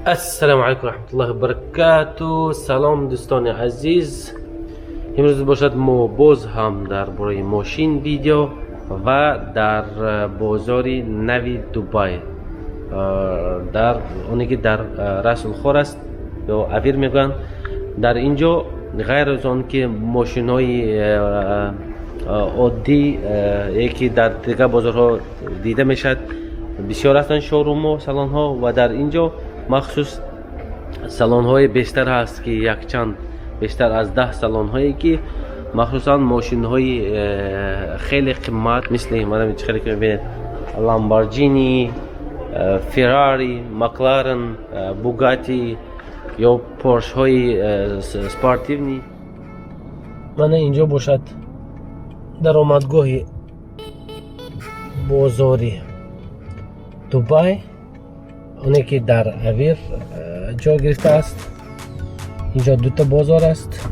السلام علیکم ورحمت الله وبرکاته. سلام دوستان عزیز، امروز باشد ما باز هم در برای ماشین ویدیو و در بازار نوی دبی، در اونی که در راس الخور است یا اویر میگن. در اینجا غیر از آن که ماشین های عادی یکی در دیگه بازارها دیده میشد، بسیار هستند شوروم و سالن ها، و در اینجا مخصوص سالن های بیشتر هست که یک چند بیشتر از 10 سالن هایی که مخصوصا ماشین های خیلی قیمت مثل مادام خیلی که میبینید لامبورجینی، فراری، مکلارن، بوگاتی یا پورش های سپورتیونی. من اینجا باشد در آمدگاه بازاری دبی، اونی که در اویر جا گرفته است. اینجا دوتا بازار است.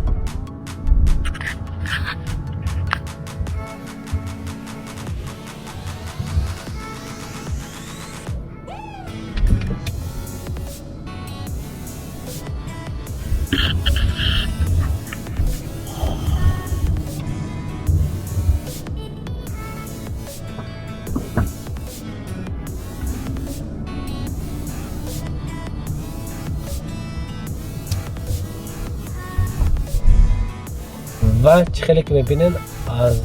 و خیلی که میبینین از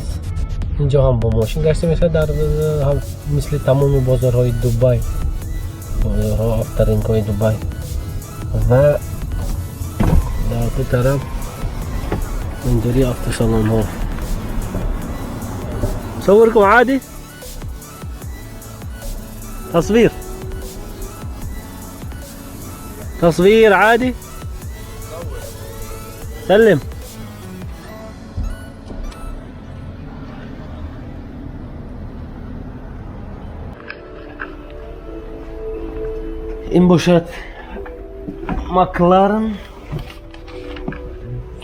اینجا هم با ماشین گشته میشه در هم مثل تمام بازارهای دبی، بازارها آفترینگ های دبی. و در دو طرف منظری افت سالن ها. صوركم عادي تصوير عادي. سلم. این باشد مکلارن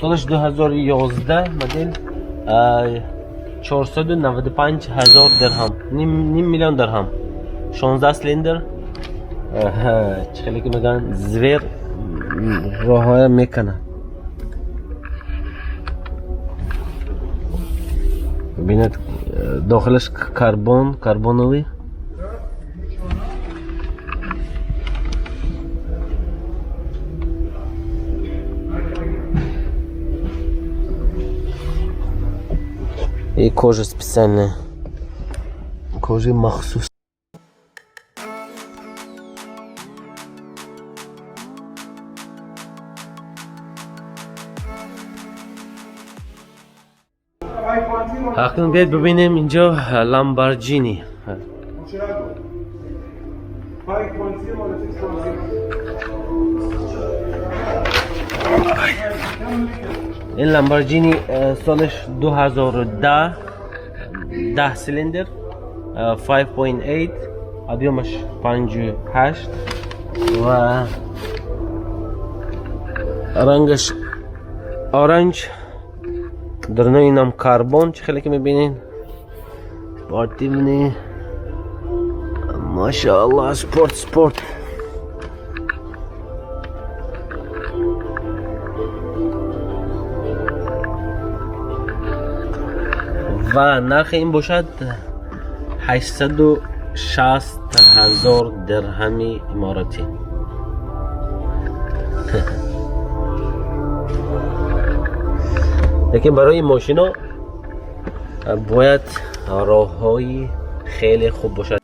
سالش 2011 مدل 495,000 درهم، نیم میلیون درهم، 16 سیلندر. خیلی که میگن زویر راه میکنه. ببینید داخلش کربونوی. И кожа специальная, кожа махсус. اکنون بیاید ببینیم اینجا لامبورجینی. این لامبورجینی سالش 2010 10 سیلندر 5.8، ابیومش 58 و رنگش اورنج. درنه اینم کربن. چه خیلی که میبینین سپورتیونی، ماشاءالله سپورت. و نرخ این باشد 860,000 درهمی اماراتی. لیکن برای ماشینا باید راه‌های خیلی خوب باشد.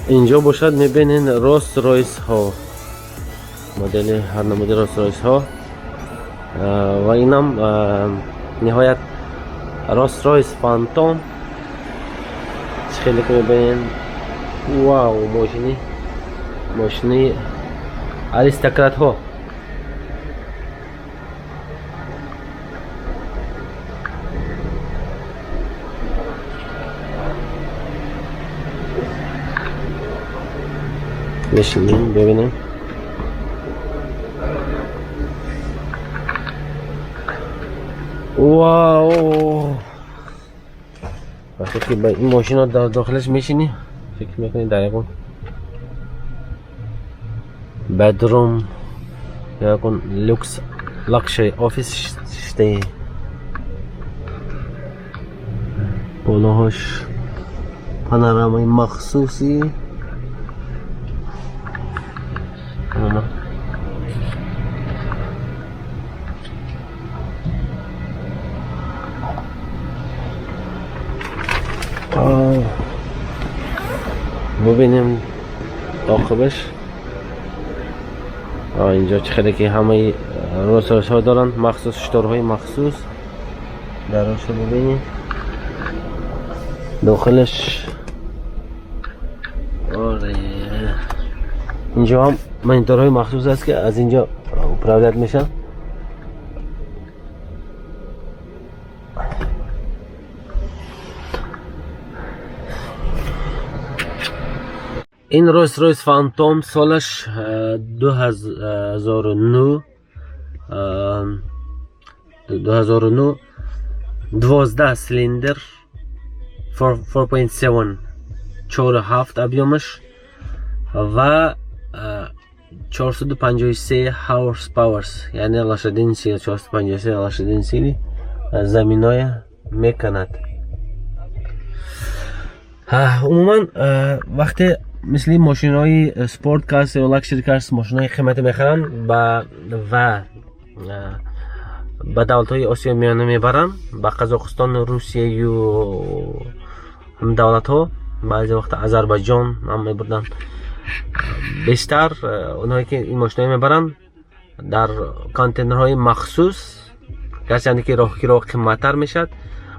اینجا باشد میبینین روز رویس ها، مدل هر نمودی روز رویس ها و اینم نهایت روز رویس فانتوم. خیلی که میبینین واو، ماشینی اریستوکرات ها. بشینیم ببینیم. واو، وقتی که با این ماشین ها در داخلش میشینی فکر میکنی دقیقا بدروم یا کن لوکس لکشری آفیس شده. بالاهاش پانورامای مخصوصی. ببینیم عاقبش. اینجا چقدر که همه روز ها دارن، مخصوص شترهای مخصوص درش ببینیم داخلش. آره اینجا هم مانیتورهای مخصوص است که از اینجا پراودت میشن. این روز رویس فانتوم سالش 2009 12 سیلندر 4.7 4.7 ابیومش و 453 هورس پاورز، یعنی لاشدینسی 453 لاشدینسی زمینای میکند. عموما وقتی مثل ماشین های سپورت کارس یا لکشری کارس، ماشین های قیمتی میخرن و به دولت های آسیا میانه میبرن، به قزاقستان، روسیه و هم دولت ها، بعضی وقت آذربایجان هم میبردن. بیشتر اونهایی که این ماشین های میبرن در کانتینرهای مخصوص، گرچه که راه قیمتتر میشد،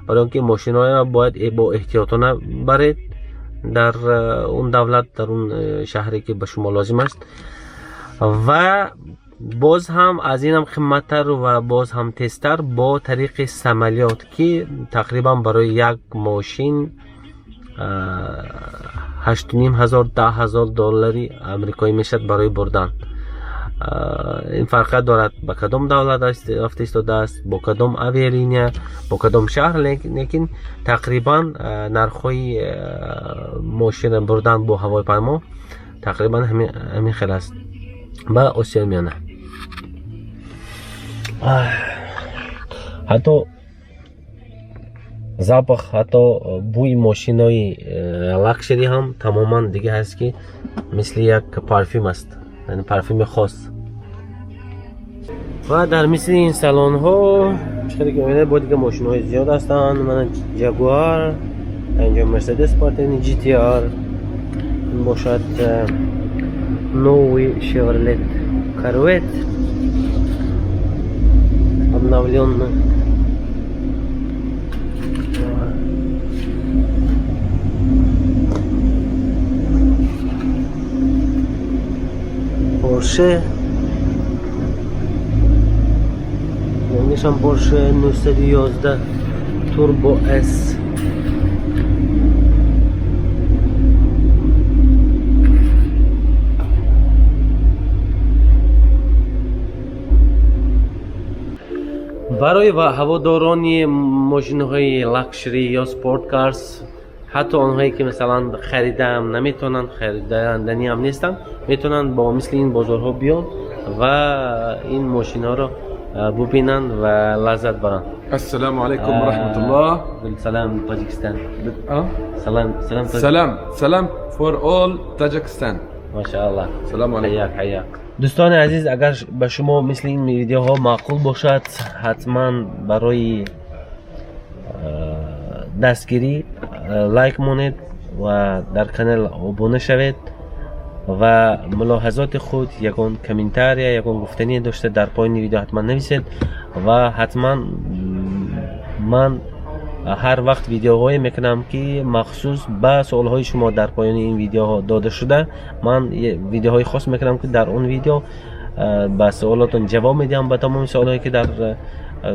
برای اینکه ماشین های باید با احتیاطانه برید در اون دولت، در اون شهری که به شما لازم است. و باز هم از این هم قیمتتر و باز هم تیزتر با طریق سمالیات که تقریبا برای یک ماشین 8,500 10,000 دلاری آمریکایی میشد برای بردن. این فرق دارد با کدام دولت رفته ایستاده است، با کدام اویالینیا، با کدام شهر، لیکن تقریبا نرخ‌های ماشین بردن با هواپیما تقریبا همین خیلی است با آسیا میانه. حتی запах، حتی بوی ماشینای لکشری هم تماما دیگه هست که مثل یک پارفیوم است، یعنی پارفیوم خاص. و در مثل این سالن ها چقدر که میبینید با دیگه ماشین های زیاد هستن. من جگوار، اینجا مرسدس پارتین جی تی آر، این باشد نوی شورلت کروت обновленный. Porsche نمیشم پورشه 911 توربو اس. برای هواداران ماشین‌های لکشری یا سپورت کارز، حتی آنهایی که مثلا خریدن نمیتونن، خریدنی هم نیستن، میتونن با مثل این بازارها بیان و این ماشینا رو ببینن و لذت برن. السلام عليكم ورحمة الله. سلام تاجیکستان. سلام for all Tajikistan. ماشاءالله. سلام علیکم. حیاک. دوستان عزیز، اگر به شما مثل این ویدیوها معقول باشد، حتما برای دستگیری لایک مونید و در کانال ابونه شوید و ملاحظات خود یکون کامنتار یا یکون گفتنی داشته در پایین ویدیو حتما نویسید و حتما من هر وقت ویدیوهایی میکنم که مخصوص به سوالهای شما در پایان این ویدیوها داده شده. من ویدیوهای خاص میکنم که در اون ویدیو به سوالاتون جواب میدم به تمام سوالهایی که در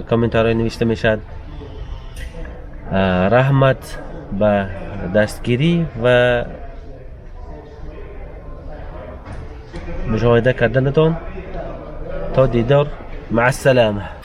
کامنتارهای نوشته میشد. رحمت به دستگیری و مشاهده کردنتون. تا دیدار، مع السلامه.